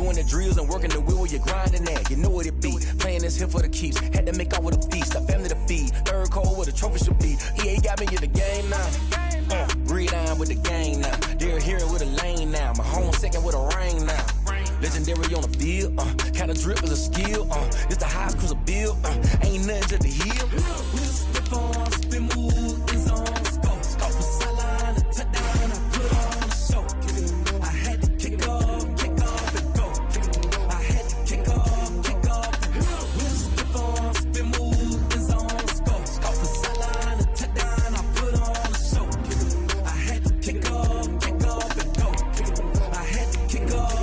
doing the drills and working the wheel where you're grinding at. You know what it be. Playing this here for the keeps. Had to make out with a feast. A family to feed. Third cold where the trophy should be. EA got me in the game now. Read on with the game now. They're here with a lane now. My home second with a ring now. Legendary on the field. Kinda drip is a skill. It's the highest cruiser bill. Ain't nothing to the heel. We'll step on, spin move, is on. Scope for sideline, a touchdown, I put on a show. I had to kick off and go. I had to kick off and go. We'll step on, spin move, is on. Scope for sideline, a touchdown, I put on a show. I had to kick off and go. I had to kick off.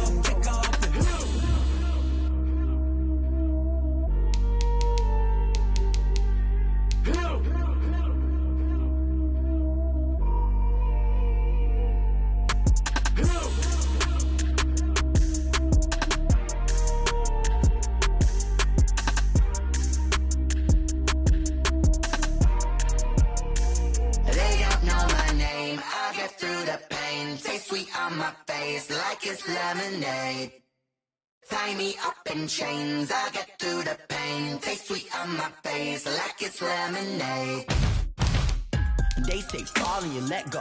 Like it's lemonade. Tie me up in chains, I'll get through the pain. Taste sweet on my face, like it's lemonade. They say fall and you let go,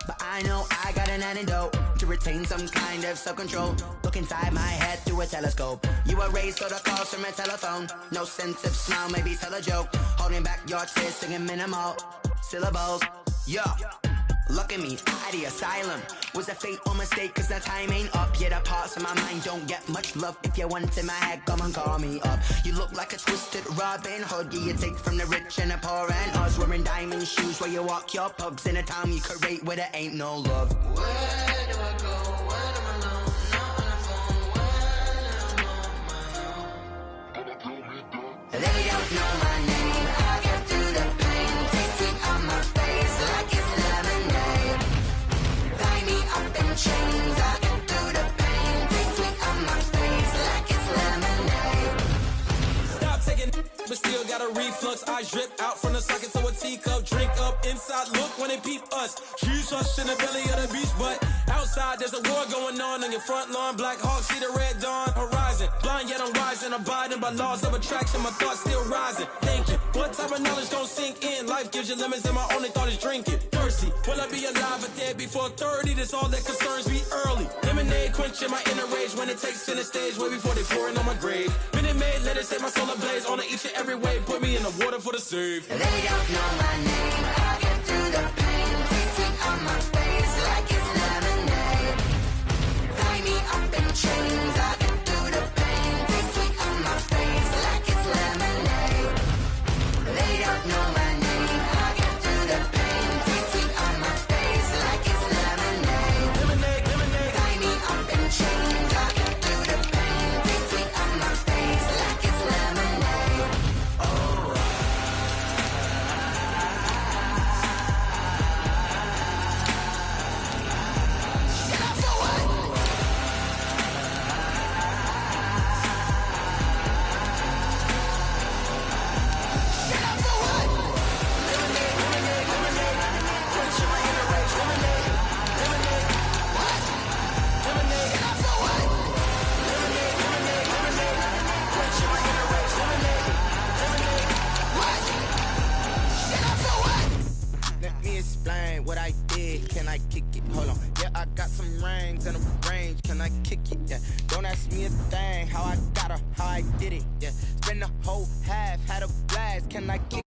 but I know I got an antidote to retain some kind of self-control. Look inside my head through a telescope. You erase all the calls from a telephone. No sense of smile, maybe tell a joke. Holding back your tears, singing minimal syllables. Yeah. Look at me, at the asylum. Was a fate or mistake, cause the time ain't up. Yet the parts of my mind don't get much love. If you want in my head, come and call me up. You look like a twisted Robin Hood. Yeah, you take from the rich and the poor and us. Wearing diamond shoes where you walk your pugs. In a town you create where there ain't no love. Where do I go when I'm alone? Not on the phone, when I'm on my own. They don't know my name, I get through the pain. Taste sweet on my face like it's lemonade. Tie me up in chains, I get through the pain. Taste sweet on my face like it's lemonade. Stop taking but still got a reflux. I drip out from the socket to a teacup. Drink up inside, look when they peep us. Huge us in the belly of the beach, but outside there's a war going on your front lawn. Black Hawk see the red dawn horizon. Blind yet I'm rising, abiding by laws of attraction. My thoughts still rising. Thinking, what type of knowledge don't sink in? Life gives you lemons and my only thought is drinking. Thirsty, will I be alive or dead before 30? That's all that concerns me early. Lemonade quenching my inner rage when it takes center stage way before they pour it on my grave. Minute Maid, let it set my soul ablaze on each and every way. Put me in the water for the save. They don't know my name, I get through the pain. Taste sweet on my face like it's lemonade. Tie me up in chains, I get through the pain. Taste sweet on my face like it's lemonade. They don't know my name, I get through the pain. Taste sweet on my face like it's lemonade. Lemonade. Tie me up in chains, I get through the pain. Taste sweet on my face like it's lemonade. Let me explain what I did. Can I kick it? Hold on. Yeah, I got some rings and a range. Can I kick it? Yeah. Don't ask me a thing. How I got her, how I did it. Yeah. Spend the whole half, had a blast. Can I kick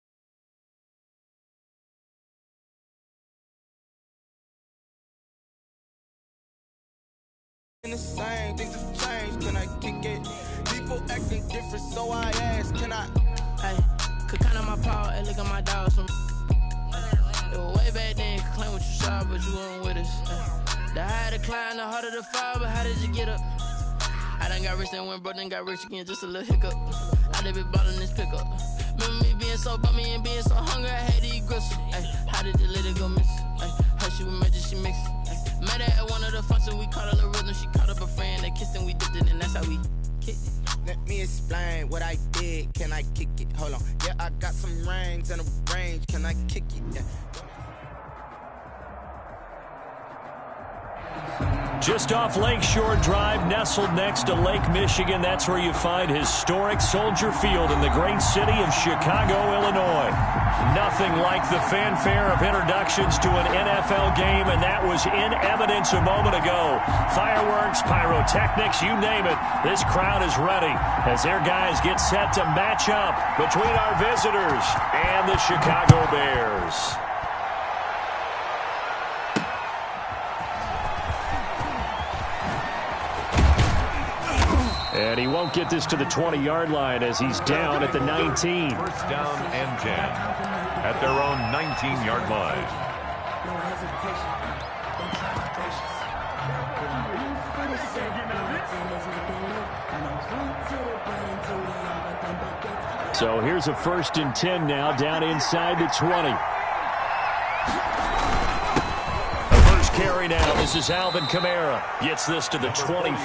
in the same? Things have changed. Can I kick it? People acting different, so I ask. Can I? Hey, could count on my power and look at my dogs from. It was way back then, could claim what you saw, but you weren't with us. The higher the climb, the harder the fall, but how did you get up? I done got rich and went broke, then got rich again, just a little hiccup. I done been ballin' this pickup. Remember me being so bummy and being so hungry, I had to eat gristle. Ay, how did you let it go miss? Ay, her she was magic, she mixed. Ay, met her at one of the functions, we caught her the rhythm, she caught up a friend, they kissed and we dipped it, and that's how we kicked it. Let me explain what I did. Can I kick it? Hold on. Yeah, I got some rings and a range. Can I kick it? Yeah. Just off Lakeshore Drive, nestled next to Lake Michigan. That's where you find historic Soldier Field in the great city of Chicago, Illinois. Nothing like the fanfare of introductions to an NFL game, and that was in evidence a moment ago. Fireworks, pyrotechnics, you name it. This crowd is ready as their guys get set to match up between our visitors and the Chicago Bears. And he won't get this to the 20-yard line as he's down at the 19. First down and 10 at their own 19-yard line. So here's a 1st and 10 now, down inside the 20. Carry now. This is Alvin Kamara. Gets this to the 24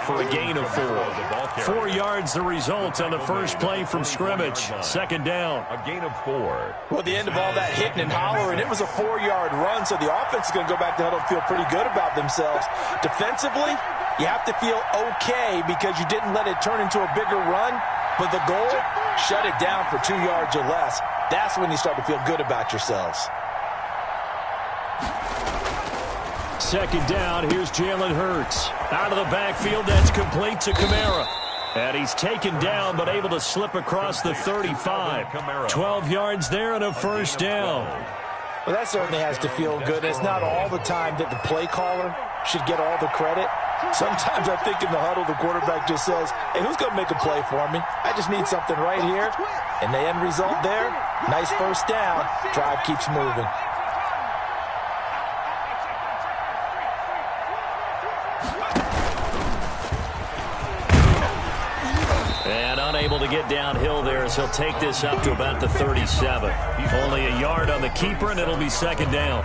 for a gain of 4. 4 yards the result on the first play from scrimmage. Second down. A gain of 4. Well, the end of all that hitting and hollering, it was a 4-yard run, so the offense is going to go back to huddle and feel pretty good about themselves. Defensively, you have to feel okay because you didn't let it turn into a bigger run, but the goal, shut it down for 2 yards or less. That's when you start to feel good about yourselves. Second down, here's Jalen Hurts. Out of the backfield, that's complete to Kamara. And he's taken down, but able to slip across the 35. 12 yards there and a first down. Well, that certainly has to feel good. It's not all the time that the play caller should get all the credit. Sometimes I think in the huddle, the quarterback just says, hey, who's going to make a play for me? I just need something right here. And the end result there, nice first down. Drive keeps moving. Able to get downhill there as he'll take this up to about the 37. Only a yard on the keeper, and it'll be second down.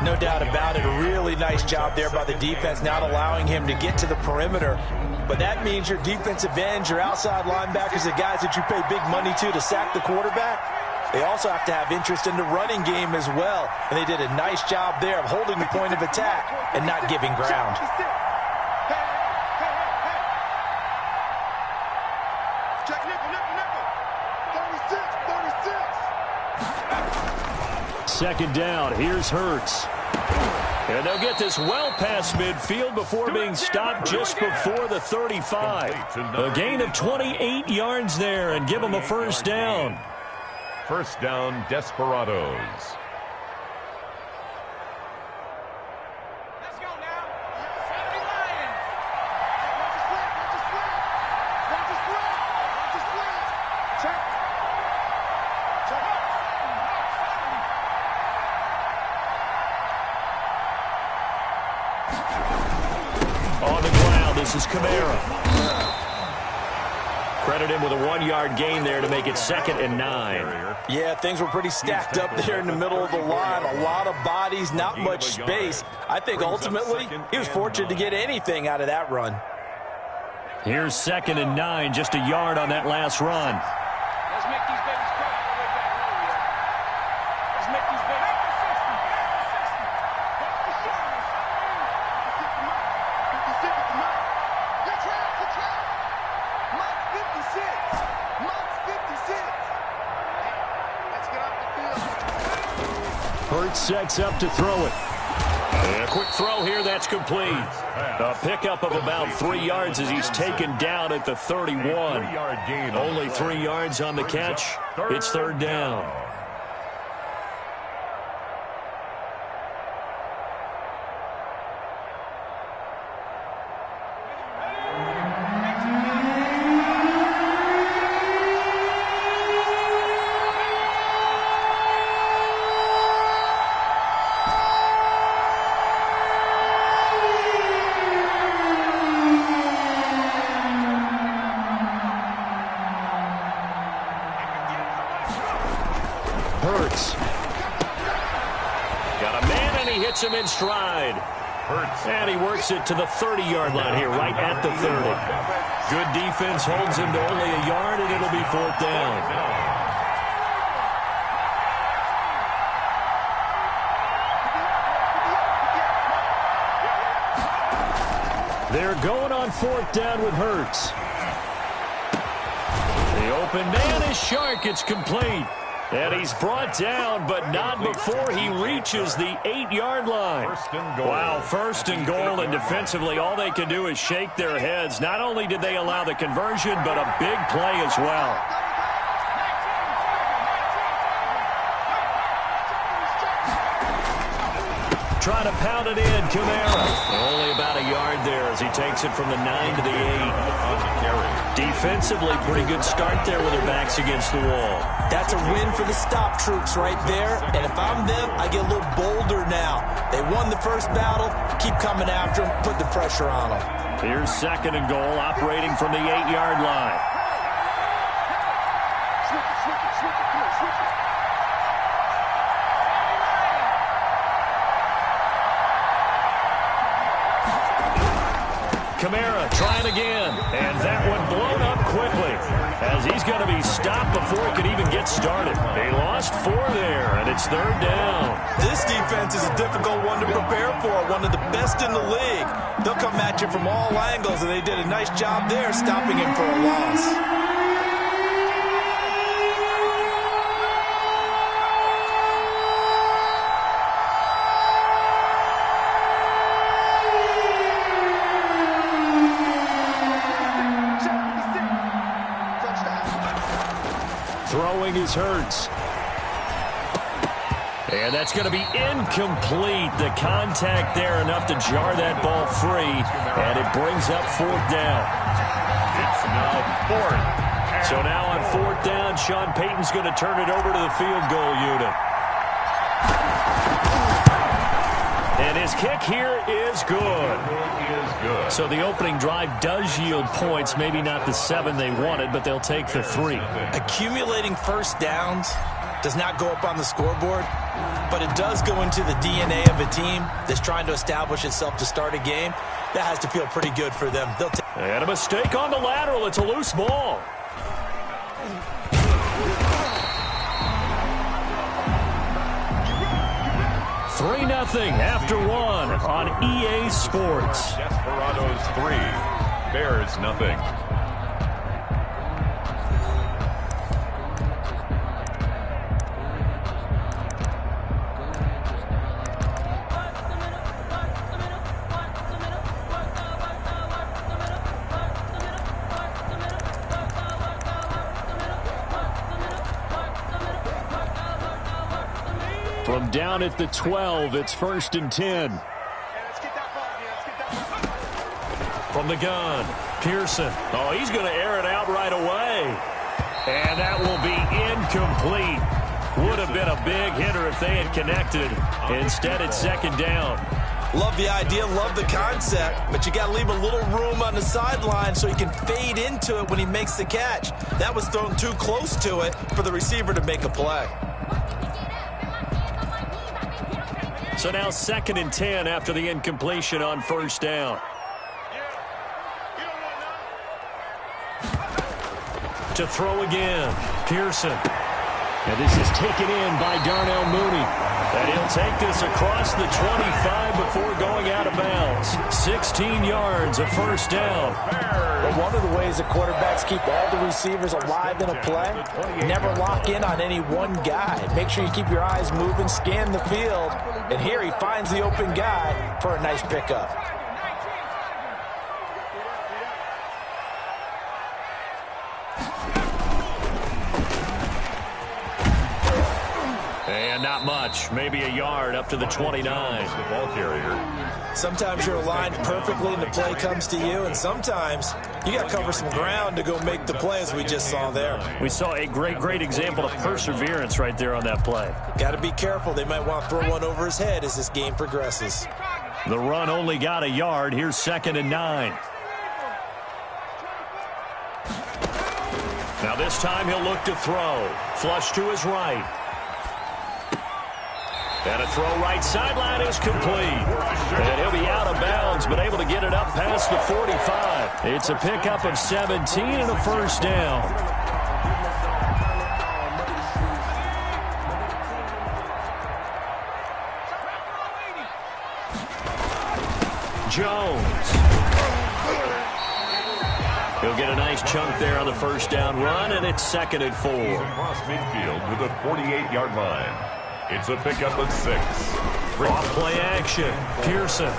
No doubt about it. A really nice job there by the defense, not allowing him to get to the perimeter. But that means your defensive ends, your outside linebackers, the guys that you pay big money to sack the quarterback, they also have to have interest in the running game as well. And they did a nice job there of holding the point of attack and not giving ground. Second down, here's Hurts. And they'll get this well past midfield before being stopped just before the 35. A gain of 28 yards there and give them a first down. First down, Desperados. This is Kamara. Credit him with a 1-yard gain there to make it 2nd and 9. Yeah, things were pretty stacked up there in the middle of the line. A lot of bodies, not much space. I think ultimately he was fortunate to get anything out of that run. Here's 2nd and 9, just a yard on that last run. Let's make these babies cry. Let's make these babies. Hurts sets up to throw it. And a quick throw here, that's complete. A pickup of about 3 yards as he's taken down at the 31. Only 3 yards on the catch. It's third down. Hurts. Got a man, and he hits him in stride. And he works it to the 30-yard line here, right at the 30. Good defense holds him to only a yard, and it'll be fourth down. They're going on 4th down with Hurts. The open man is Shark. It's complete. And he's brought down, but not before he reaches the 8-yard line. Wow, 1st and goal, and defensively all they can do is shake their heads. Not only did they allow the conversion, but a big play as well. Trying to pound it in, Kamara. Only about a yard there as he takes it from the 9 to the 8. Defensively, pretty good start there with their backs against the wall. That's a win for the stop troops right there. And if I'm them, I get a little bolder now. They won the first battle. Keep coming after them. Put the pressure on them. Here's 2nd and goal, operating from the 8-yard line. Kamara trying again, and that one blown up quickly as he's going to be stopped before he could even get started. They lost 4 there, and it's 3rd down. This defense is a difficult one to prepare for, one of the best in the league. They'll come at you from all angles, and they did a nice job there stopping him for a loss. Throwing is Hurts. And that's going to be incomplete. The contact there enough to jar that ball free. And it brings up 4th down. It's now 4th. So now on 4th down, Sean Payton's going to turn it over to the field goal unit. And his kick here is good. So the opening drive does yield points. Maybe not the 7 they wanted, but they'll take the 3. Accumulating first downs does not go up on the scoreboard, but it does go into the DNA of a team that's trying to establish itself to start a game. That has to feel pretty good for them. And a mistake on the lateral. It's a loose ball. Three 0 after 1 on EA Sports. Desperados 3, Bears 0. From down at the 12, it's 1st and 10. From the gun, Pearson. Oh, he's going to air it out right away. And that will be incomplete. Would have been a big hitter if they had connected. Instead, it's 2nd down. Love the idea, love the concept, but you got to leave a little room on the sideline so he can fade into it when he makes the catch. That was thrown too close to it for the receiver to make a play. So now 2nd and 10 after the incompletion on 1st down. To throw again, Pearson. And this is taken in by Darnell Mooney. And he'll take this across the 25 before going out of bounds. 16 yards, a 1st down. But one of the ways that quarterbacks keep all the receivers alive in a play, never lock in on any one guy. Make sure you keep your eyes moving, scan the field. And here he finds the open guy for a nice pickup. And not much, maybe a yard up to the 29. The ball carrier. Sometimes you're aligned perfectly and the play comes to you, and sometimes you got to cover some ground to go make the play, as we just saw there. We saw a great example of perseverance right there on that play. Got to be careful. They might want to throw one over his head as this game progresses. The run only got a yard. Here's 2nd and 9. Now this time he'll look to throw. Flush to his right. And a throw right sideline is complete. And he'll be out of bounds, but able to get it up past the 45. It's a pickup of 17 and a 1st down. Jones. He'll get a nice chunk there on the first down run, and it's 2nd and 4. He's across midfield to the 48-yard line. It's a pickup of 6. Off play action. Pearson.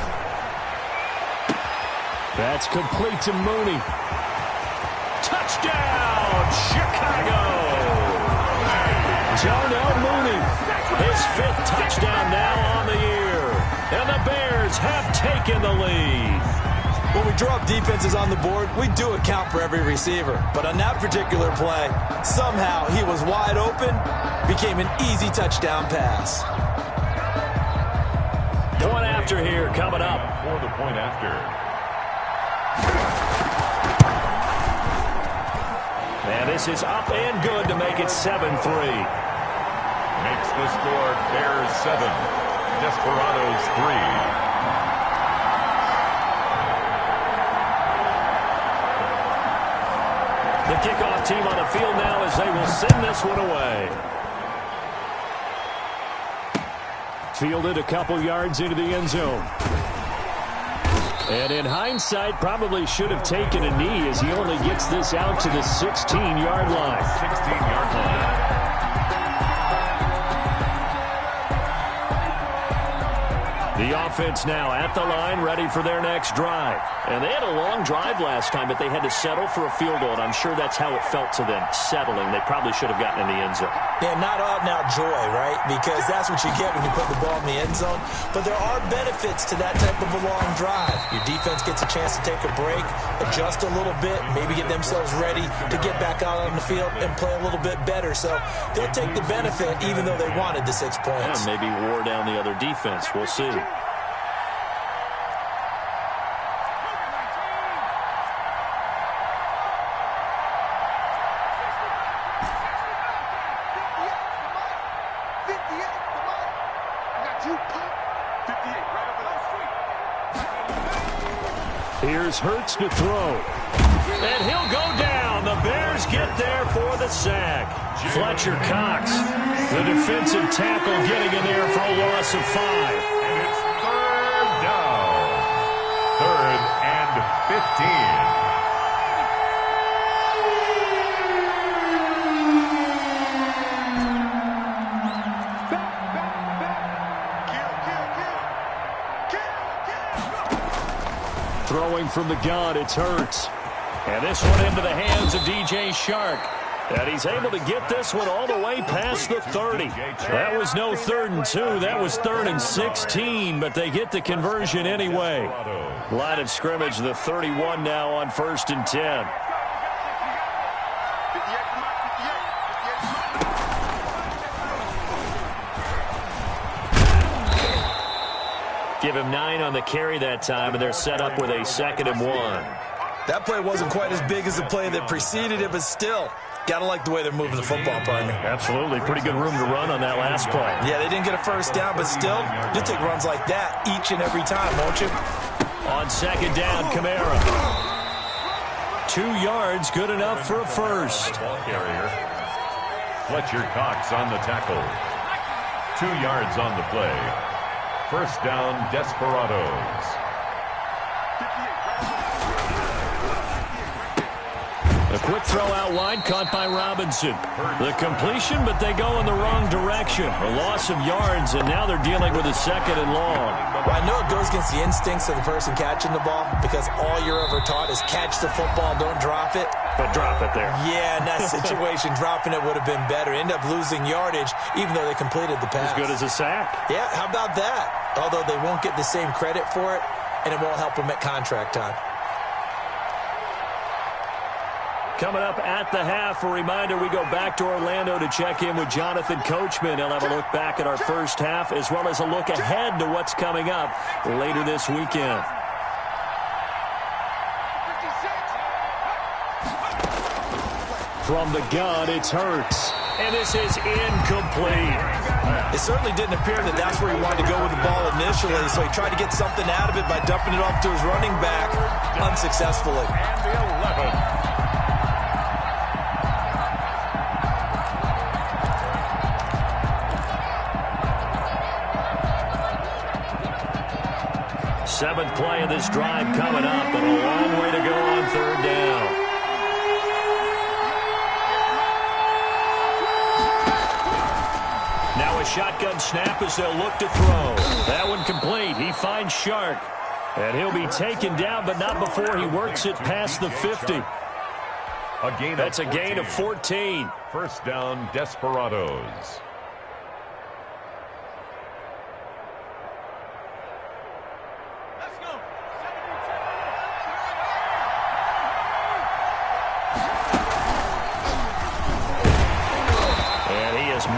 That's complete to Mooney. Touchdown, Chicago! Darnell Mooney, his 5th touchdown now on the year. And the Bears have taken the lead. When we draw up defenses on the board, we do account for every receiver. But on that particular play, somehow he was wide open, became an easy touchdown pass. Point after here coming up. For the point after. And this is up and good to make it 7-3. Makes the score Bears 7, Desperados 3. The kickoff team on the field now as they will send this one away. Fielded a couple yards into the end zone. And in hindsight, probably should have taken a knee as he only gets this out to the 16-yard line. 16-yard line. The offense now at the line, ready for their next drive. And they had a long drive last time, but they had to settle for a field goal, and I'm sure that's how it felt to them, settling. They probably should have gotten in the end zone. Yeah, not out-and-out joy, right? Because that's what you get when you put the ball in the end zone. But there are benefits to that type of a long drive. Your defense gets a chance to take a break, adjust a little bit, maybe get themselves ready to get back out on the field and play a little bit better. So they'll take the benefit even though they wanted the 6 points. Yeah, maybe wore down the other defense. We'll see. Here's Hurts to throw. And he'll go down. The Bears get there for the sack. Fletcher Cox, the defensive tackle, getting in there for a loss of 5. And it's 3rd down. 3rd and 15. Throwing from the gun, it's Hurts. And this one into the hands of DJ Chark. And he's able to get this one all the way past the 30. That was no 3rd and 2. That was 3rd and 16, but they get the conversion anyway. Line of scrimmage, the 31 now on 1st and 10. Give him 9 on the carry that time, and they're set up with a 2nd and 1. That play wasn't quite as big as the play that preceded it, but still, gotta like the way they're moving the football, partner. Absolutely. Pretty good room to run on that last play. Yeah, they didn't get a first down, but still, you'll take runs like that each and every time, won't you? On 2nd down, Kamara. 2 yards, good enough for a first. Ball carrier. Fletcher Cox on the tackle. 2 yards on the play. First down, Desperados. A quick throw out wide, caught by Robinson. The completion, but they go in the wrong direction. A loss of yards, and now they're dealing with a 2nd and long. Well, I know it goes against the instincts of the person catching the ball because all you're ever taught is catch the football, don't drop it. But drop it there. Yeah, in that situation, dropping it would have been better. End up losing yardage, even though they completed the pass. As good as a sack. Yeah, how about that? Although they won't get the same credit for it, and it won't help them at contract time. Coming up at the half, a reminder, we go back to Orlando to check in with Jonathan Coachman. He'll have a look back at our first half as well as a look ahead to what's coming up later this weekend. From the gun, it's Hurts. And this is incomplete. It certainly didn't appear that that's where he wanted to go with the ball initially, so he tried to get something out of it by dumping it off to his running back unsuccessfully. And the 11. Seventh play of this drive coming up, but a long way to go on 3rd down. shotgun snap as they'll look to throw. That one complete. He finds Shark. And he'll be taken down, but not before he works it past the 50. That's a gain of 14. First down, Desperados.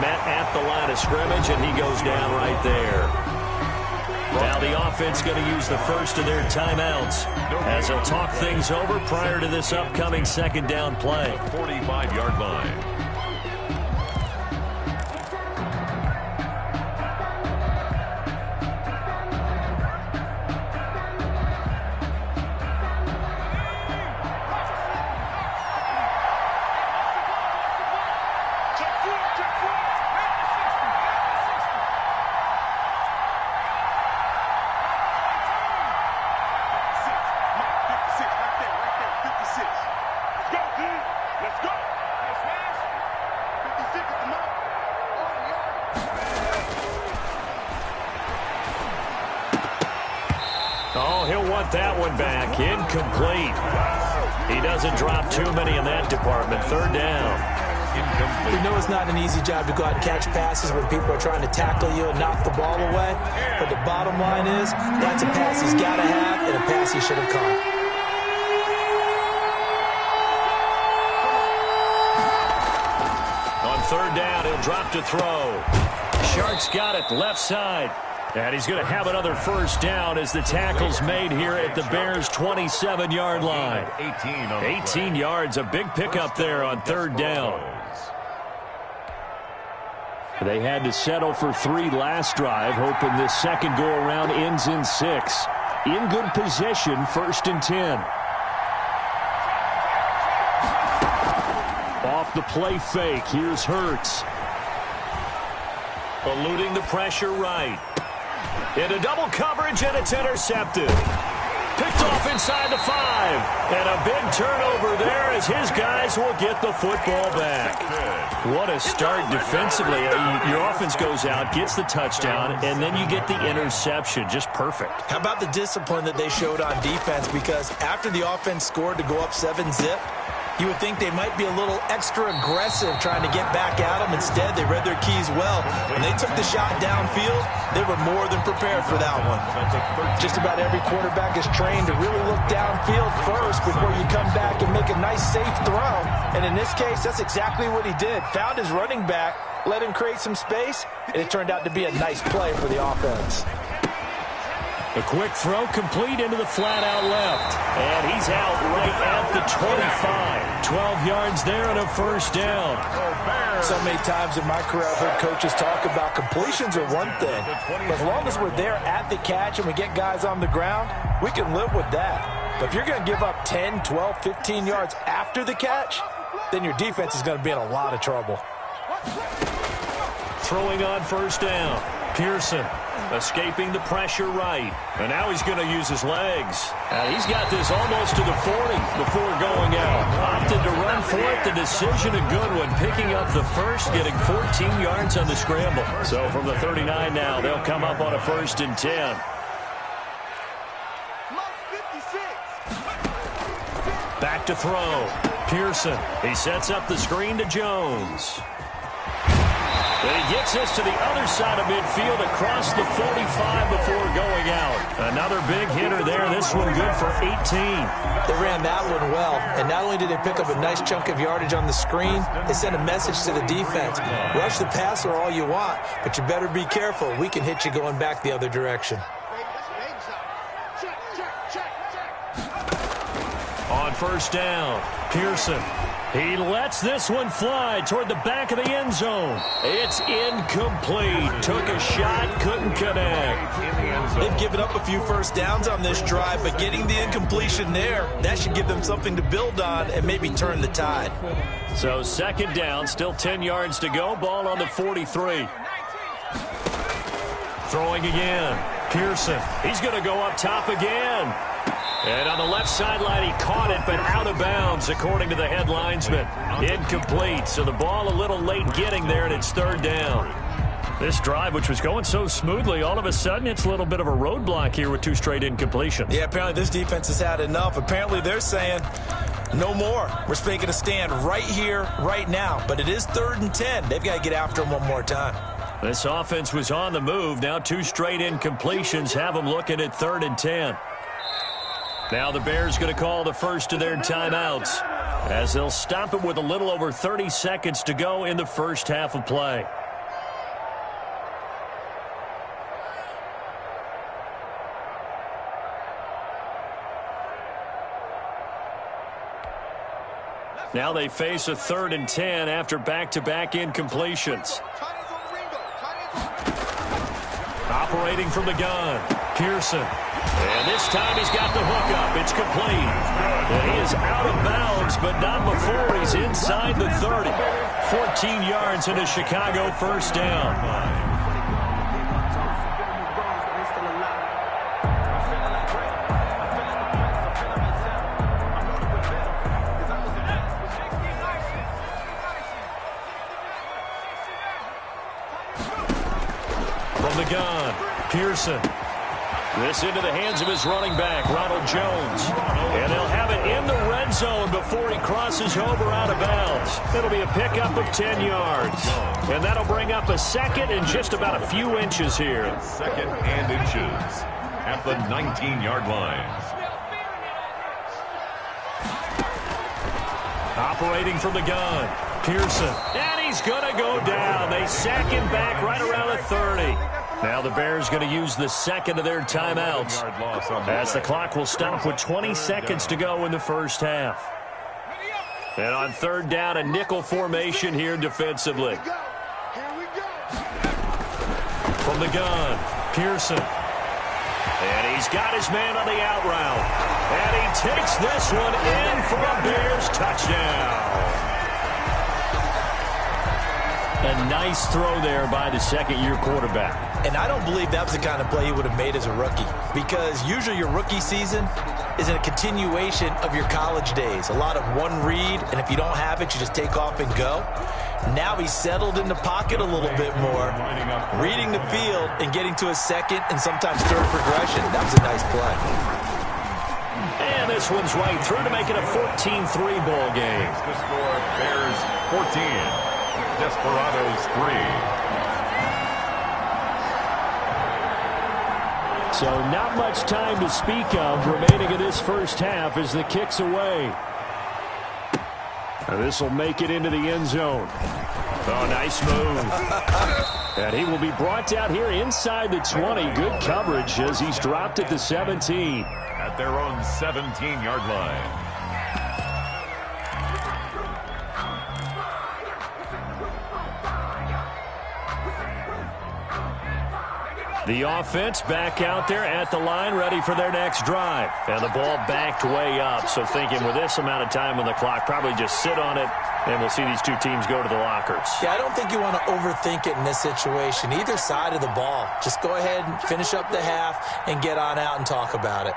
Met at the line of scrimmage, and he goes down right there. Now the offense going to use the first of their timeouts as they'll talk things over prior to this upcoming second down play. 45-yard line. That one back. Incomplete. He doesn't drop too many in that department. Third down. We know it's not an easy job to go out and catch passes when people are trying to tackle you and knock the ball away. But the bottom line is, that's a pass he's got to have and a pass he should have caught. On third down, he'll drop to throw. Shark's got it left side. And he's going to have another first down as the tackle's made here at the Bears' 27-yard line. 18 yards, a big pickup there on third down. They had to settle for 3 last drive, hoping this second go-around ends in 6. In good position, first and 10. Off the play fake, here's Hurts. Eluding the pressure right. Into double coverage, and it's intercepted. Picked off inside the 5. And a big turnover there as his guys will get the football back. What a start defensively. Your offense goes out, gets the touchdown, and then you get the interception. Just perfect. How about the discipline that they showed on defense? Because after the offense scored to go up 7-zip, you would think they might be a little extra aggressive trying to get back at them. Instead, they read their keys well. When they took the shot downfield, they were more than prepared for that one. Just about every quarterback is trained to really look downfield first before you come back and make a nice, safe throw. And in this case, that's exactly what he did. Found his running back, let him create some space, and it turned out to be a nice play for the offense. A quick throw complete into the flat out left. And he's out right at the 25. 12 yards there and a first down. So many times in my career I've heard coaches talk about completions are one thing. But as long as we're there at the catch and we get guys on the ground, we can live with that. But if you're going to give up 10, 12, 15 yards after the catch, then your defense is going to be in a lot of trouble. Throwing on first down. Pearson escaping the pressure right. And now he's going to use his legs. He's got this almost to the 40 before going out. Opted to run for it. The decision a good one. Picking up the first, getting 14 yards on the scramble. So from the 39 now, they'll come up on a first and 10. Back to throw. Pearson. He sets up the screen to Jones. And he gets us to the other side of midfield across the 45 before going out. Another big hitter there. This one good for 18. They ran that one well. And not only did they pick up a nice chunk of yardage on the screen, they sent a message to the defense. Rush the passer all you want, but you better be careful. We can hit you going back the other direction. On first down, Pearson. He lets this one fly toward the back of the end zone. It's incomplete. Took a shot, couldn't connect. They've given up a few first downs on this drive, but getting the incompletion there, that should give them something to build on and maybe turn the tide. So second down, still 10 yards to go. Ball on the 43. Throwing again. Pearson. He's going to go up top again. And on the left sideline, he caught it, but out of bounds, according to the head linesman. Incomplete, so the ball a little late getting there, and it's third down. This drive, which was going so smoothly, all of a sudden it's a little bit of a roadblock here with 2 straight incompletions. Yeah, apparently this defense has had enough. Apparently they're saying no more. We're making a stand right here, right now. But it is 3rd and 10. They've got to get after him one more time. This offense was on the move. Now 2 straight incompletions have them looking at 3rd and 10. Now the Bears going to call the first of their timeouts as they'll stop it with a little over 30 seconds to go in the first half of play. Now they face a 3rd and 10 after back-to-back incompletions. Operating from the gun, Pearson. And this time he's got the hookup. It's complete. And he is out of bounds, but not before he's inside the 30. 14 yards and a Chicago first down. From the gun, Pearson. This into the hands of his running back, Ronald Jones. And they'll have it in the red zone before he crosses over out of bounds. It'll be a pickup of 10 yards. And that'll bring up a second and just about a few inches here. 2nd and inches at the 19-yard line. Operating from the gun, Pearson. And he's going to go down. They sack him back right around the 30. Now the Bears going to use the second of their timeouts as the clock will stop with 20 seconds to go in the first half. And on 3rd down, a nickel formation here defensively. From the gun, Pearson. And he's got his man on the out route. And he takes this one in for a Bears touchdown. A nice throw there by the second-year quarterback. And I don't believe that was the kind of play he would have made as a rookie, because usually your rookie season is a continuation of your college days. A lot of one read, and if you don't have it, you just take off and go. Now he's settled in the pocket a little bit more, reading the field and getting to a second and sometimes third progression. That was a nice play. And this one's right through to make it a 14-3 ball game. The score, Bears 14, Desperados 3. So not much time to speak of remaining in this first half as the kick's away. And this will make it into the end zone. Oh, nice move. And he will be brought down here inside the 20. Good coverage as he's dropped at the 17. At their own 17-yard line. The offense back out there at the line, ready for their next drive. And the ball backed way up, so thinking with this amount of time on the clock, probably just sit on it, and we'll see these 2 teams go to the lockers. Yeah, I don't think you want to overthink it in this situation. Either side of the ball. Just go ahead and finish up the half and get on out and talk about it.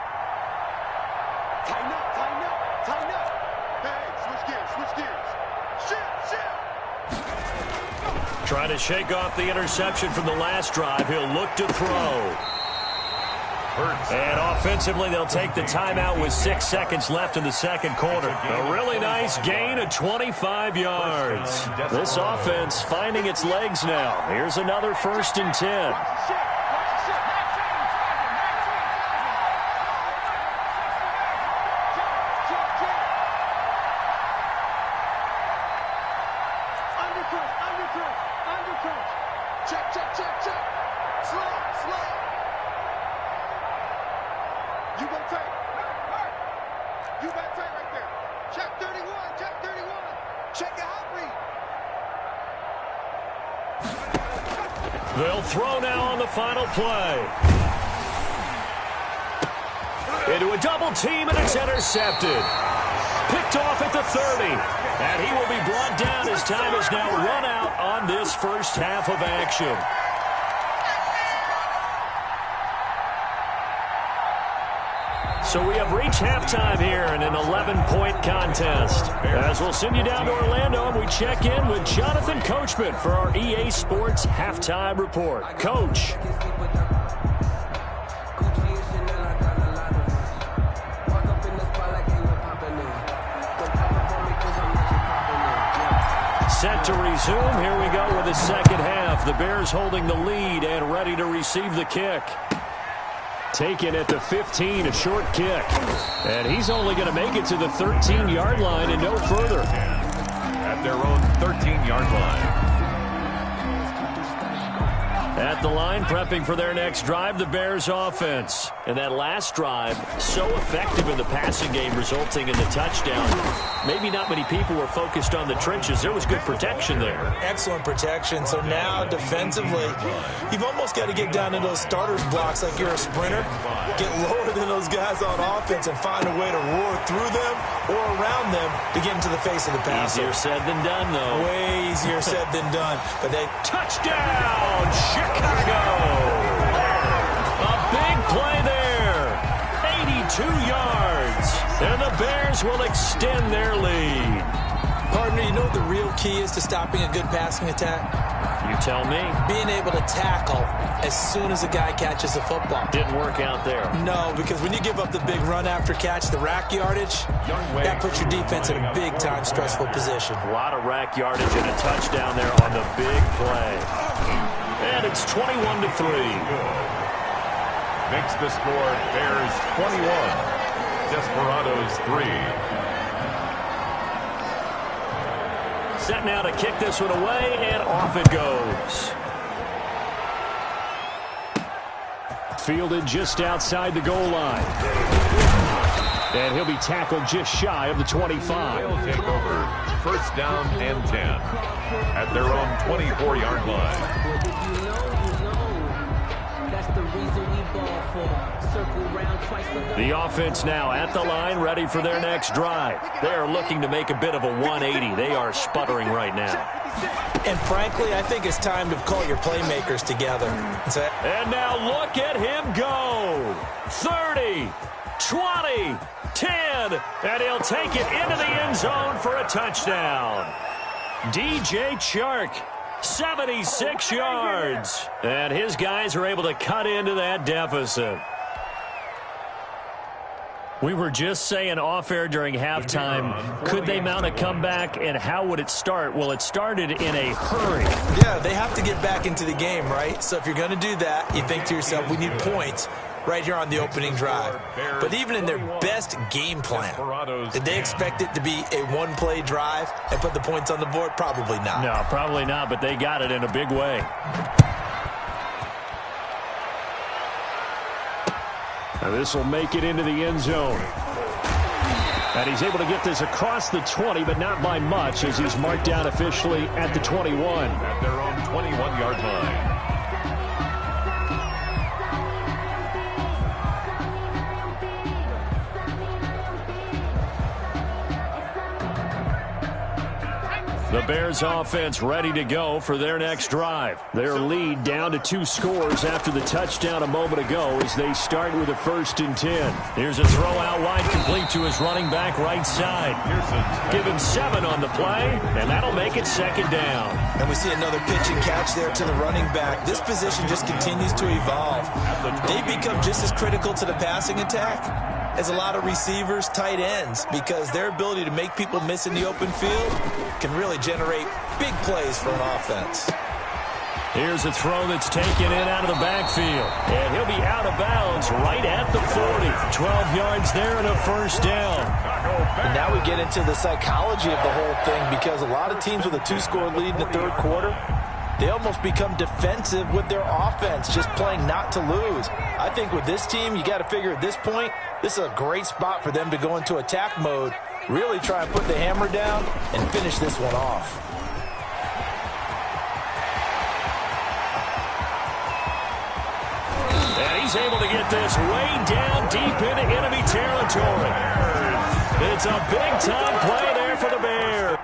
Tighten up, tighten up, tighten up. Hey, switch gears, switch gears. Shift, shift. Trying to shake off the interception from the last drive. He'll look to throw. And offensively, they'll take the timeout with 6 seconds left in the second quarter. A really nice gain of 25 yards. This offense finding its legs now. Here's another 1st and 10. They'll throw now on the final play. Into a double team, and it's intercepted. Picked off at the 30. And he will be brought down as time is now run out on this first half of action. So we have reached halftime here in an 11-point contest. As we'll send you down to Orlando, and we check in with Jonathan Coachman for our EA Sports Halftime Report. Coach. Set to resume. Here we go with the second half. The Bears holding the lead and ready to receive the kick. Taken at the 15, a short kick. And he's only going to make it to the 13-yard line and no further. At their own 13-yard line. At the line, prepping for their next drive, the Bears offense. And that last drive, so effective in the passing game, resulting in the touchdown. Maybe not many people were focused on the trenches. There was good protection there. Excellent protection. So now, defensively, you've almost got to get down to those starters blocks like you're a sprinter. Get lower than those guys on offense and find a way to roar through them or around them to get into the face of the passer. Easier said than done, though. Way easier said than done. But they touchdown, Chicago! A big play there. 82 yards. And the Bears will extend their lead. Partner, you know what the real key is to stopping a good passing attack? You tell me. Being able to tackle as soon as a guy catches the football. Didn't work out there. No, because when you give up the big run after catch, the rack yardage, that puts your defense in a big-time stressful position. A lot of rack yardage and a touchdown there on the big play. And it's 21-3. Makes the score Bears 21, Desperados 3. Set now to kick this one away, and off it goes. Fielded just outside the goal line. And he'll be tackled just shy of the 25. They'll take over. First down and 10 at their own 24-yard line. The offense now at the line, ready for their next drive. They are looking to make a bit of a 180. They are sputtering right now. And frankly, I think it's time to call your playmakers together. And now look at him go. 30, 20, 10, and he'll take it into the end zone for a touchdown. DJ Chark, 76 yards. And his guys are able to cut into that deficit. We were just saying off-air during halftime, could they mount a comeback, and how would it start? Well, it started in a hurry. Yeah, they have to get back into the game, right? So if you're going to do that, you think to yourself, we need points right here on the opening drive. But even in their best game plan, did they expect it to be a one-play drive and put the points on the board? Probably not. No, probably not, but they got it in a big way. Now this will make it into the end zone. And he's able to get this across the 20, but not by much, as he's marked down officially at the 21. At their own 21-yard line. The Bears offense ready to go for their next drive. Their lead down to 2 scores after the touchdown a moment ago as they start with a 1st and 10. Here's a throw out wide, complete to his running back right side. Give him 7 on the play, and that'll make it 2nd down. And we see another pitch and catch there to the running back. This position just continues to evolve. They become just as critical to the passing attack as a lot of receivers, tight ends, because their ability to make people miss in the open field can really generate big plays for an offense. Here's a throw that's taken in out of the backfield. And he'll be out of bounds right at the 40. 12 yards there and a 1st down. And now we get into the psychology of the whole thing, because a lot of teams with a 2-score lead in the 3rd quarter, they almost become defensive with their offense, just playing not to lose. I think with this team, you got to figure at this point, this is a great spot for them to go into attack mode, really try and put the hammer down and finish this one off. And he's able to get this way down deep into enemy territory. It's a big-time play there for the Bears.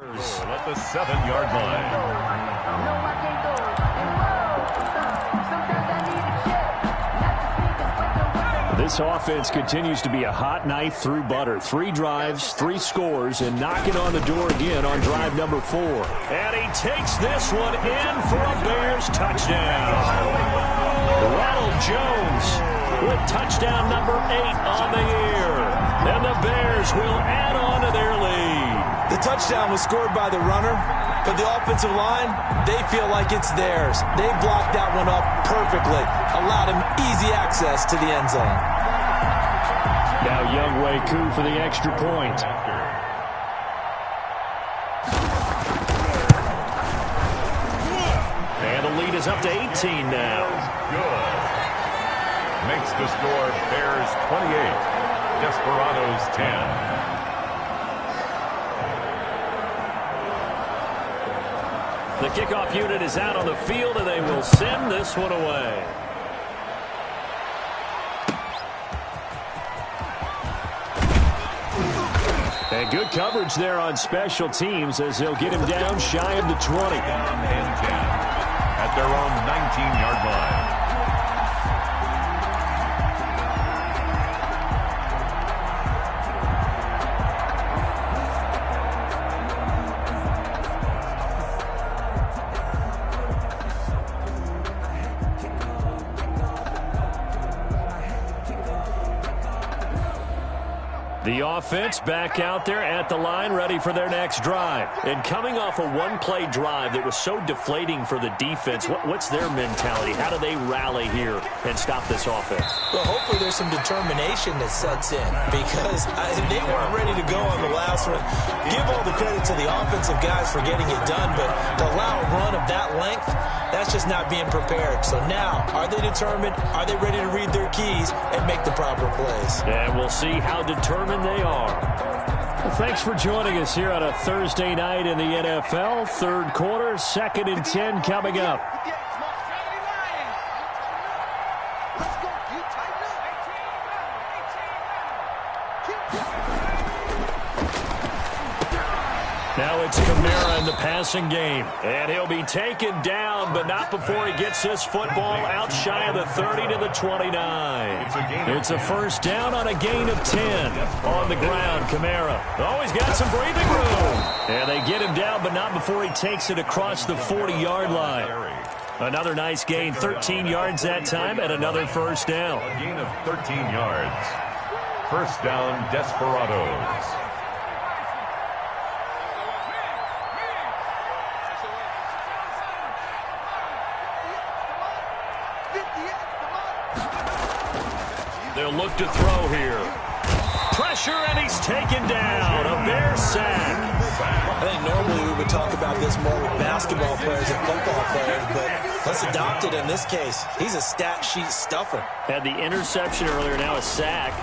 At the 7-yard line. This offense continues to be a hot knife through butter. 3 drives, 3 scores, and knocking on the door again on drive number 4. And he takes this one in for a Bears touchdown. Ronald Jones with touchdown number 8 on the year. And the Bears will add on to their lead. The touchdown was scored by the runner, but the offensive line, they feel like it's theirs. They blocked that one up perfectly, allowed him easy access to the end zone. Now Younghoe Koo for the extra point. And the lead is up to 18 now. Good. Makes the score Bears 28, Desperados 10. The kickoff unit is out on the field, and they will send this one away. And good coverage there on special teams as they'll get him down shy of the 20. And 10 at their own 19-yard line. The offense back out there at the line, ready for their next drive. And coming off a one-play drive that was so deflating for the defense, what's their mentality? How do they rally here and stop this offense? Well, hopefully there's some determination that sets in because they weren't ready to go on the last one. Give all the credit to the offensive guys for getting it done, but to allow a run of that length, that's just not being prepared. So now, are they determined? Are they ready to read their keys and make the proper plays? And we'll see how determined they are. Well, thanks for joining us here on a Thursday night in the NFL. Third quarter, 2nd and 10 coming up. Now it's Kamara in the passing game. And he'll be taken down, but not before he gets this football out shy of the 30 to the 29. It's a first down on a gain of 10. On the ground, Kamara. Oh, he's got some breathing room. And they get him down, but not before he takes it across the 40-yard line. Another nice gain, 13 yards that time, and another first down. A gain of 13 yards. First down, Desperados. They'll look to throw here. Pressure, and he's taken down. A Bear sack. I think normally we would talk about this more with basketball players and football players, but let's adopt it in this case. He's a stat sheet stuffer. Had the interception earlier, now a sack.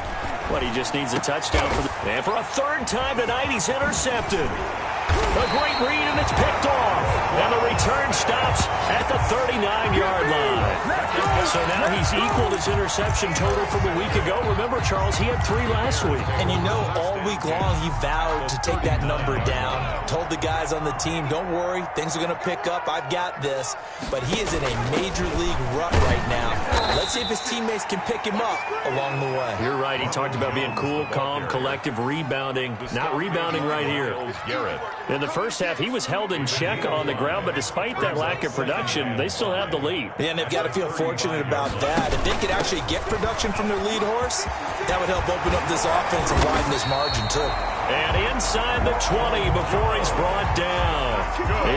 What, he just needs a touchdown for the... And for a third time tonight, he's intercepted. A great read, and it's picked off. And the return stops at the 39-yard line. So now he's equaled his interception total from a week ago. Remember, Charles, he had 3 last week. And you know, all week long he vowed to take that number down. Told the guys on the team, don't worry, things are going to pick up. I've got this. But he is in a major league rut right now. Let's see if his teammates can pick him up along the way. You're right. He talked about being cool, calm, collective, rebounding. Not rebounding right here. In the first half, he was held in check on the ground, but despite that lack of production, they still have the lead. Yeah, and they've got to feel fortunate about that. If they could actually get production from their lead horse, that would help open up this offense and widen this margin, too. And inside the 20 before he's brought down.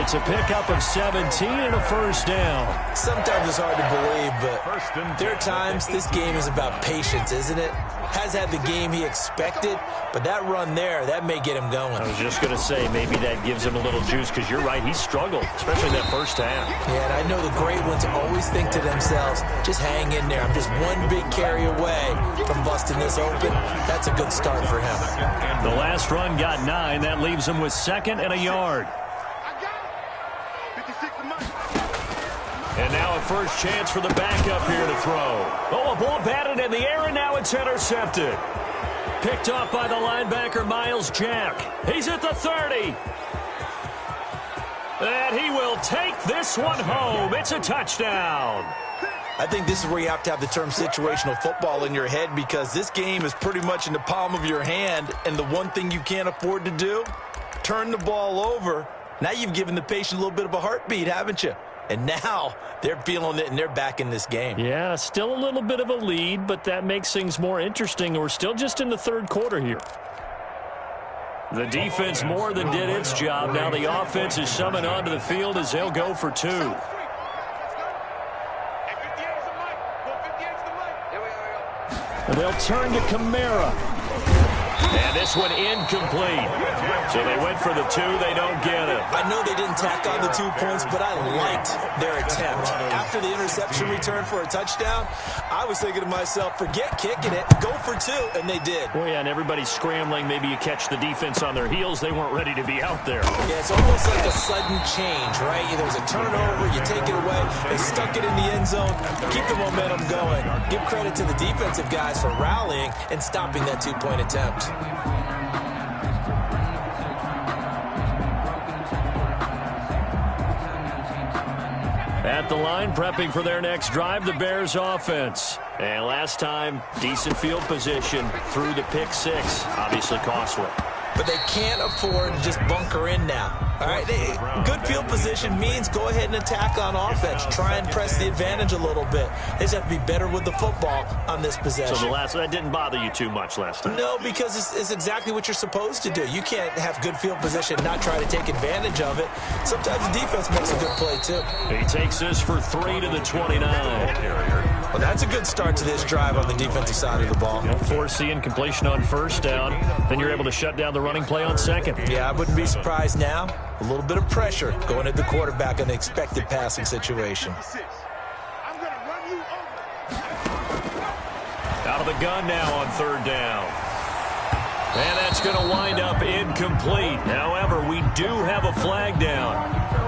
It's a pickup of 17 and a first down. Sometimes it's hard to believe, but there are times this game is about patience, isn't it? Has had the game he expected, but that run there, that may get him going. I was just going to say, maybe that gives him a little juice, because you're right, he struggled, especially that first half. Yeah, and I know the great ones always think to themselves, just hang in there. I'm just one big carry away from busting this open. That's a good start for him. The last run got 9. That leaves him with 2nd and a yard. And now a first chance for the backup here to throw. Oh, a ball batted in the air, and now it's intercepted. Picked off by the linebacker, Miles Jack. He's at the 30. And he will take this one home. It's a touchdown. I think this is where you have to have the term situational football in your head, because this game is pretty much in the palm of your hand, and the one thing you can't afford to do, turn the ball over. Now you've given the patient a little bit of a heartbeat, haven't you? And now they're feeling it, and they're back in this game. Yeah, still a little bit of a lead, but that makes things more interesting. We're still just in the third quarter here. The defense more than did its job. Now the offense is summoned onto the field as they'll go for two. And they'll turn to Kamara. And this one incomplete. So they went for the two. They don't get it. I know they didn't tack on the 2 points, but I liked their attempt. After the interception return for a touchdown, I was thinking to myself, forget kicking it, go for two, and they did. Well, yeah, and everybody's scrambling. Maybe you catch the defense on their heels. They weren't ready to be out there. Yeah, it's almost like a sudden change, right? There's a turnover, you take it away, they stuck it in the end zone, keep the momentum going. Give credit to the defensive guys for rallying and stopping that 2-point attempt. At the line, prepping for their next drive, the Bears offense. And last time, decent field position through the pick six. Obviously costly. But they can't afford to just bunker in now. All right, good field position means go ahead and attack on offense. Try and press the advantage a little bit. They just have to be better with the football on this possession. So that didn't bother you too much last time? No, because it's exactly what you're supposed to do. You can't have good field position and not try to take advantage of it. Sometimes the defense makes a good play, too. He takes this for 3 to the 29. Well, that's a good start to this drive on the defensive side of the ball. Force the incompletion on first down. Then you're able to shut down the running play on second. Yeah, I wouldn't be surprised now. A little bit of pressure going at the quarterback in the expected passing situation. Out of the gun now on third down. And that's going to wind up incomplete. However, we do have a flag down.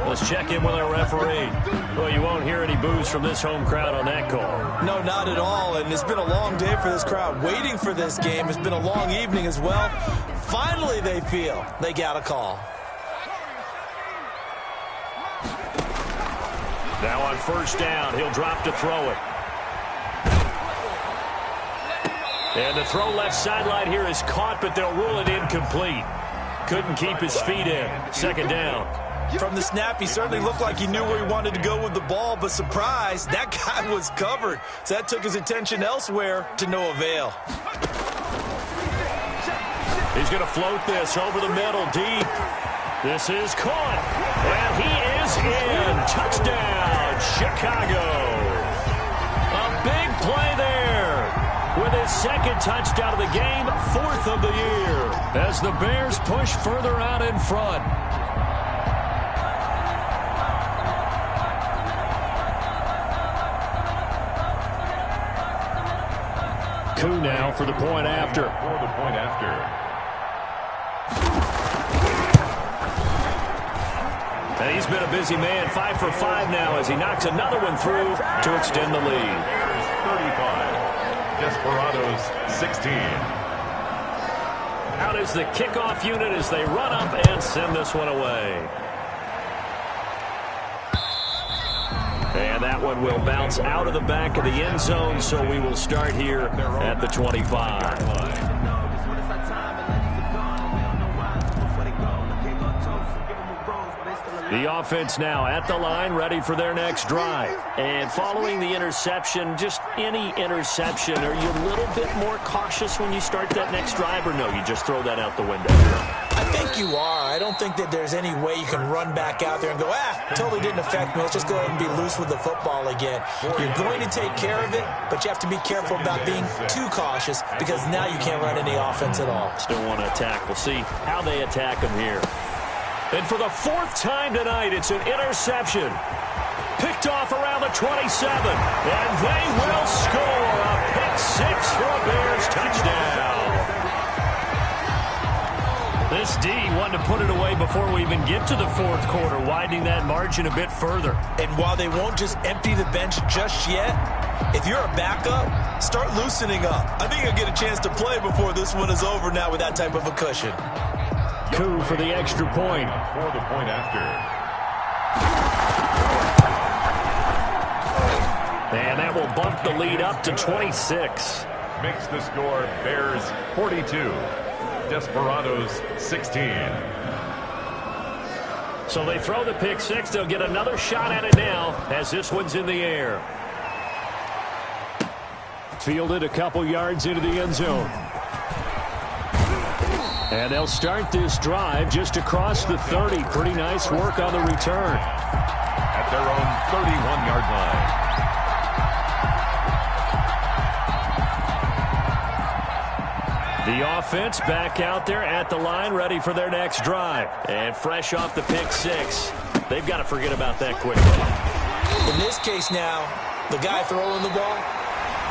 Let's check in with our referee. Well, you won't hear any boos from this home crowd on that call. No, not at all. And it's been a long day for this crowd. Waiting for this game. It's been a long evening as well. Finally, they feel they got a call. Now on first down, he'll drop to throw it. And the throw left sideline here is caught, but they'll rule it incomplete. Couldn't keep his feet in. Second down. From the snap, he certainly looked like he knew where he wanted to go with the ball, but surprise, that guy was covered. So that took his attention elsewhere to no avail. He's going to float this over the middle, deep. This is caught, and he is in. Touchdown, Chicago. A big play there with his second touchdown of the game, 4th of the year, as the Bears push further out in front. Koo now for the point after. For the point after. And he's been a busy man, 5 for 5 now as he knocks another one through to extend the lead. 35, Desperados 16. Out is the kickoff unit as they run up and send this one away. And that one will bounce out of the back of the end zone, so we will start here at the 25. The offense now at the line, ready for their next drive. And following the interception, just any interception, are you a little bit more cautious when you start that next drive, or no, you just throw that out the window? I think you are. I don't think that there's any way you can run back out there and go, totally didn't affect me. Let's just go ahead and be loose with the football again. You're going to take care of it, but you have to be careful about being too cautious because now you can't run any offense at all. Still want to attack. We'll see how they attack them here. And for the 4th time tonight, it's an interception. Picked off around the 27. And they will score a pick six for a Bears touchdown. This D wanted to put it away before we even get to the 4th quarter, widening that margin a bit further. And while they won't just empty the bench just yet, if you're a backup, start loosening up. I think you'll get a chance to play before this one is over now with that type of a cushion. Koo for the extra point. For the point after. And that will bump the lead up to 26. Makes the score Bears 42, Desperados 16. So they throw the pick six. They'll get another shot at it now as this one's in the air. Fielded a couple yards into the end zone. And they'll start this drive just across the 30. Pretty nice work on the return. At their own 31-yard line. The offense back out there at the line, ready for their next drive. And fresh off the pick six, they've got to forget about that quickly. In this case now, the guy throwing the ball,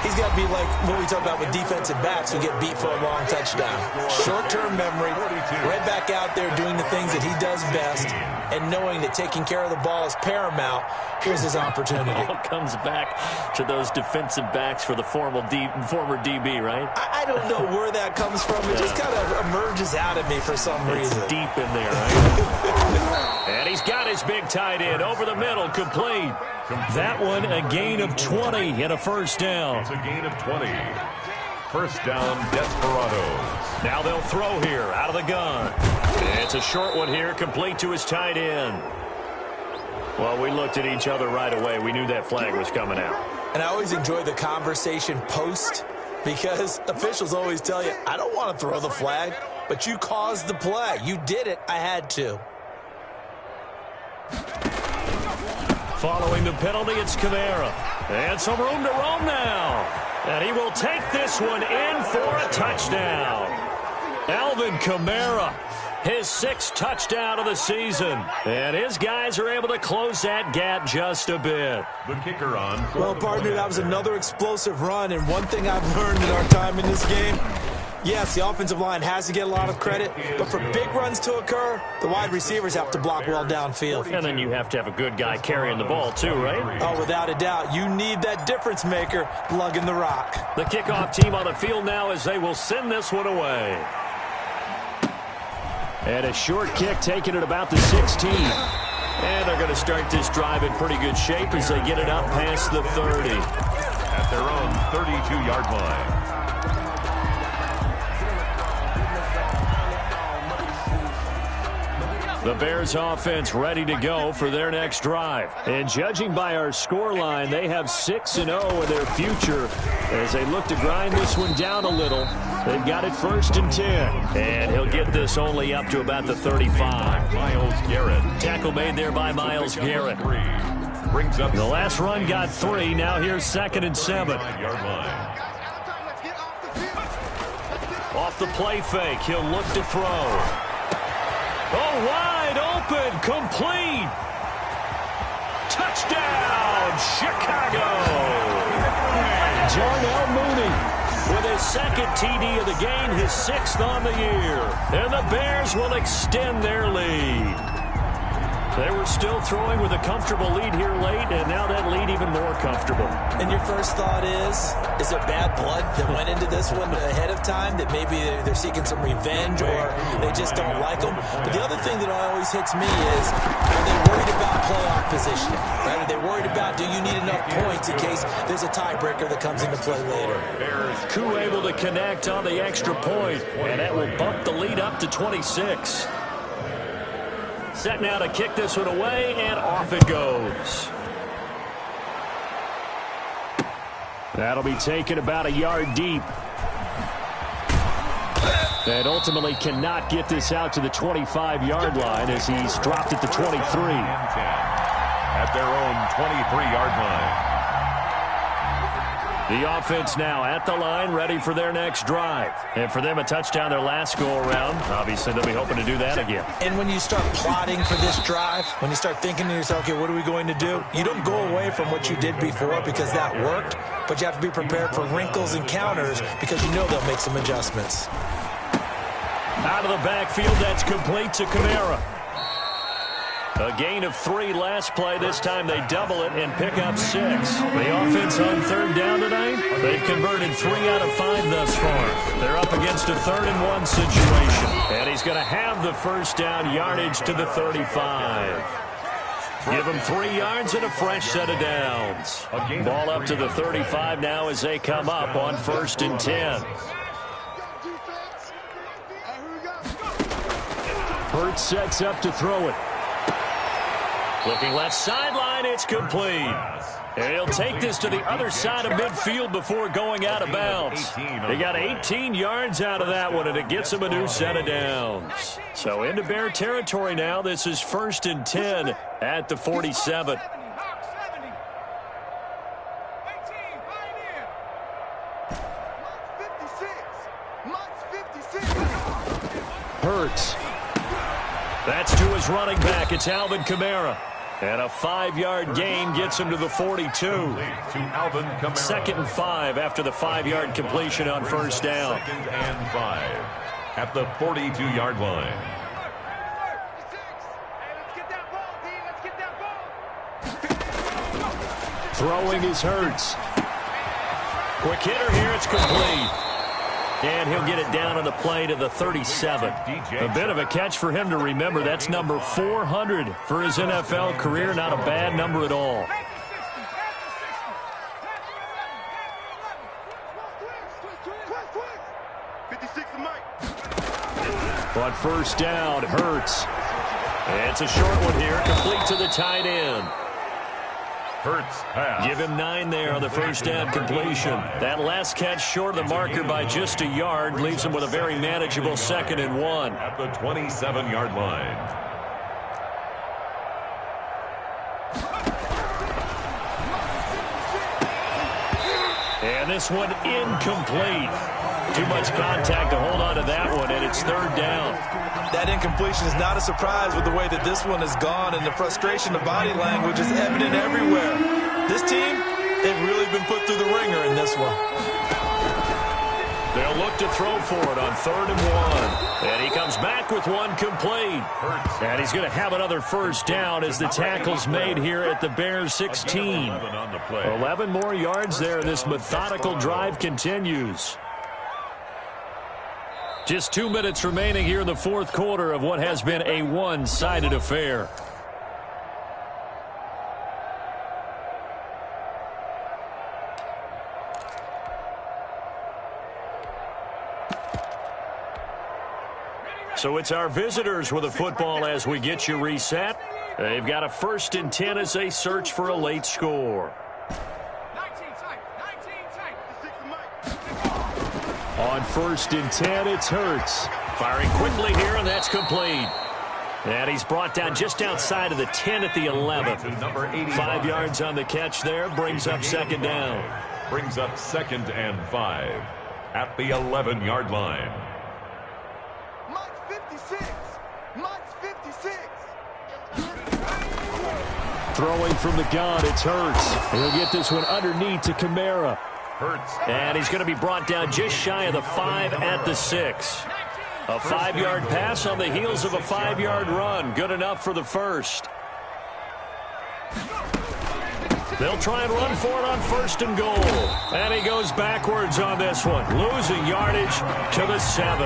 he's got to be like what we talk about with defensive backs who get beat for a long touchdown. Short-term memory, right back out there doing the things that he does best, and knowing that taking care of the ball is paramount. Here's his opportunity. It all comes back to those defensive backs for the former DB, right? I don't know where that comes from. It just kind of emerges out of me for some reason. It's deep in there, right? And he's got his big tight end over the middle, complete. That one, a gain of 20 and a first down. It's a gain of 20. First down, Desperados. Now they'll throw here out of the gun. It's a short one here, complete to his tight end. Well, we looked at each other right away. We knew that flag was coming out. And I always enjoy the conversation post because officials always tell you, I don't want to throw the flag, but you caused the play. You did it. I had to. Following the penalty, it's Kamara. And some room to roam now. And he will take this one in for a touchdown. Alvin Kamara, his sixth touchdown of the season. And his guys are able to close that gap just a bit. The kicker on. Well, partner, that was another explosive run. And one thing I've learned in our time in this game, yes, the offensive line has to get a lot of credit, but for big runs to occur, the wide receivers have to block well downfield. And then you have to have a good guy carrying the ball too, right? Oh, without a doubt. You need that difference maker lugging the rock. The kickoff team on the field now as they will send this one away. And a short kick taken at about the 16. And they're going to start this drive in pretty good shape as they get it up past the 30. At their own 32-yard line. The Bears offense ready to go for their next drive. And judging by our scoreline, they have 6-0 in their future as they look to grind this one down a little. They've got it 1st and 10. And he'll get this only up to about the 35. Myles Garrett. Tackle made there by Myles Garrett. Brings up the last run got 3. Now here's 2nd and 7. Yard line. Off the play fake, he'll look to throw. Oh, wide open, complete. Touchdown, Chicago. Darnell Mooney with his 2nd TD of the game, his 6th on the year. And the Bears will extend their lead. They were still throwing with a comfortable lead here late, and now that lead even more comfortable. And your first thought is there bad blood that went into this one ahead of time, that maybe they're seeking some revenge or they just don't like them? But the other thing that always hits me is, are they worried about playoff positioning? Right? Are they worried about, do you need enough points in case there's a tiebreaker that comes into play later? Koo able to connect on the extra point, and that will bump the lead up to 26. Set now to kick this one away, and off it goes. That'll be taken about a yard deep. And ultimately cannot get this out to the 25-yard line as he's dropped it to 23. At their own 23-yard line. The offense now at the line, ready for their next drive. And for them, a touchdown their last go-around. Obviously, they'll be hoping to do that again. And when you start plotting for this drive, when you start thinking to yourself, okay, what are we going to do? You don't go away from what you did before because that worked, but you have to be prepared for wrinkles and counters because you know they'll make some adjustments. Out of the backfield, that's complete to Kamara. A gain of 3 last play. This time they double it and pick up 6. The offense on 3rd down tonight, they've converted 3 out of 5 thus far. They're up against a 3rd and 1 situation. And he's going to have the first down, yardage to the 35. Give them 3 yards and a fresh set of downs. Ball up to the 35 now as they come up on 1st and 10. Hurts sets up to throw it. Looking left sideline, it's complete. And he'll take this to the other side of midfield before going out of bounds. They got 18 yards out of that one, and it gets him a new set of downs. So into Bear territory now. This is 1st and 10 at the 47. Hurts. That's to his running back. It's Alvin Kamara. And a 5-yard gain gets him to the 42. Second and 5 after the 5-yard completion on 1st down. 2nd and 5 at the 42-yard line. Throwing is Hurts. Quick hitter here. It's complete. And he'll get it down on the play to the 37. A bit of a catch for him to remember. That's number 400 for his NFL career. Not a bad number at all. On 1st down, Hurts. It's a short one here, complete to the tight end. Hurts pass. Give him 9 there on the 1st down completion. That last catch short of the marker by just a yard leaves him with a very manageable 2nd and 1. At the 27-yard line. And this one incomplete. Too much contact to hold on to that one, and it's 3rd down. That incompletion is not a surprise with the way that this one has gone, and the frustration of body language is evident everywhere. This team, they've really been put through the ringer in this one. They'll look to throw for it on 3rd and 1. And he comes back with one complete. And he's going to have another 1st down as the tackle's made here at the Bears 16. 11 more yards there, and this methodical drive continues. Just 2 minutes remaining here in the 4th quarter of what has been a one-sided affair. So it's our visitors with the football as we get you reset. They've got a 1st and 10 as they search for a late score. On 1st and 10, it's Hurts. Firing quickly here, and that's complete. And he's brought down just outside of the 10 at the 11. 5 yards on the catch there, brings up 2nd down. Brings up 2nd and 5 at the 11-yard line. Throwing from the gun, it's Hurts. He'll get this one underneath to Kamara. And he's going to be brought down just shy of the 5 at the 6. A 5-yard pass on the heels of a 5-yard run. Good enough for the 1st. They'll try and run for it on 1st and goal. And he goes backwards on this one, losing yardage to the 7.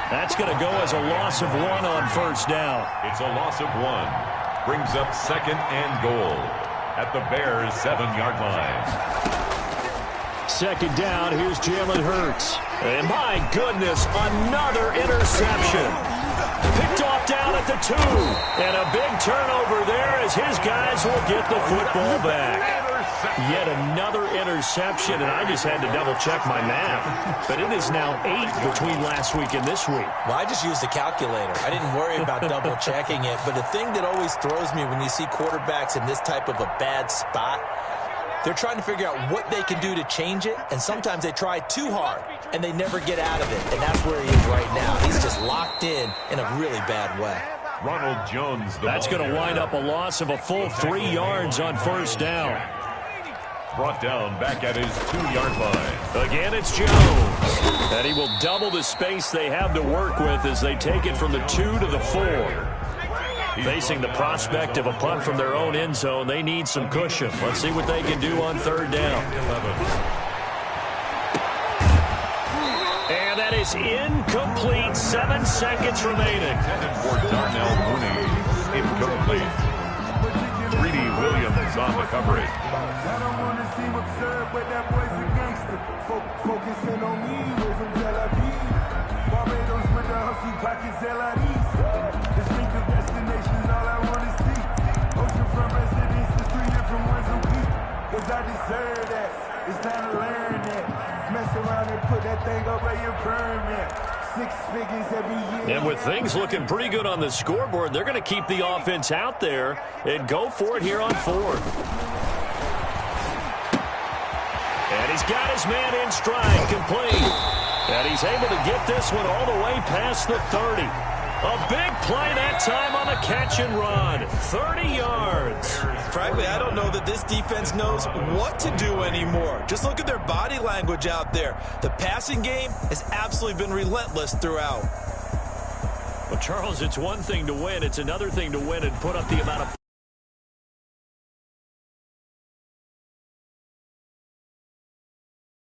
That's going to go as a loss of 1 on 1st down. It's a loss of 1. Brings up 2nd and goal at the Bears' 7-yard line. 2nd down, here's Jalen Hurts. And my goodness, another interception. Picked off down at the 2. And a big turnover there as his guys will get the football back. Yet another interception, and I just had to double-check my math. But it is now 8 between last week and this week. Well, I just used a calculator. I didn't worry about double-checking it. But the thing that always throws me when you see quarterbacks in this type of a bad spot, they're trying to figure out what they can do to change it, and sometimes they try too hard, and they never get out of it, and that's where he is right now. He's just locked in a really bad way. Ronald Jones. That's going to wind up a loss of a full 3 yards on 1st down. Brought down back at his 2-yard line. Again, it's Jones. And he will double the space they have to work with as they take it from the 2 to the 4. Facing the prospect of a punt from their own end zone, they need some cushion. Let's see what they can do on 3rd down. And that is incomplete. 7 seconds remaining. Intended for Darnell Mooney. Incomplete. is on the coverage. I don't want to seem absurd, but that boy's a gangster. Focusing on me, we're from Tel Aviv. Barbados with the hustle pockets, LIDs. Distinct of destinations, all I want to see. Oceanfront residences, 3 different ones a week. Cause I deserve that, it's time to learn that. Mess around and put that thing up at your permit. 6 figures every year. And with things looking pretty good on the scoreboard, they're going to keep the offense out there and go for it here on 4th. And he's got his man in stride, complete. And he's able to get this one all the way past the 30. A big play that time on the catch and run. 30 yards. Frankly, I don't know that this defense knows what to do anymore. Just look at their body language out there. The passing game has absolutely been relentless throughout. Well, Charles, it's one thing to win. It's another thing to win and put up the amount of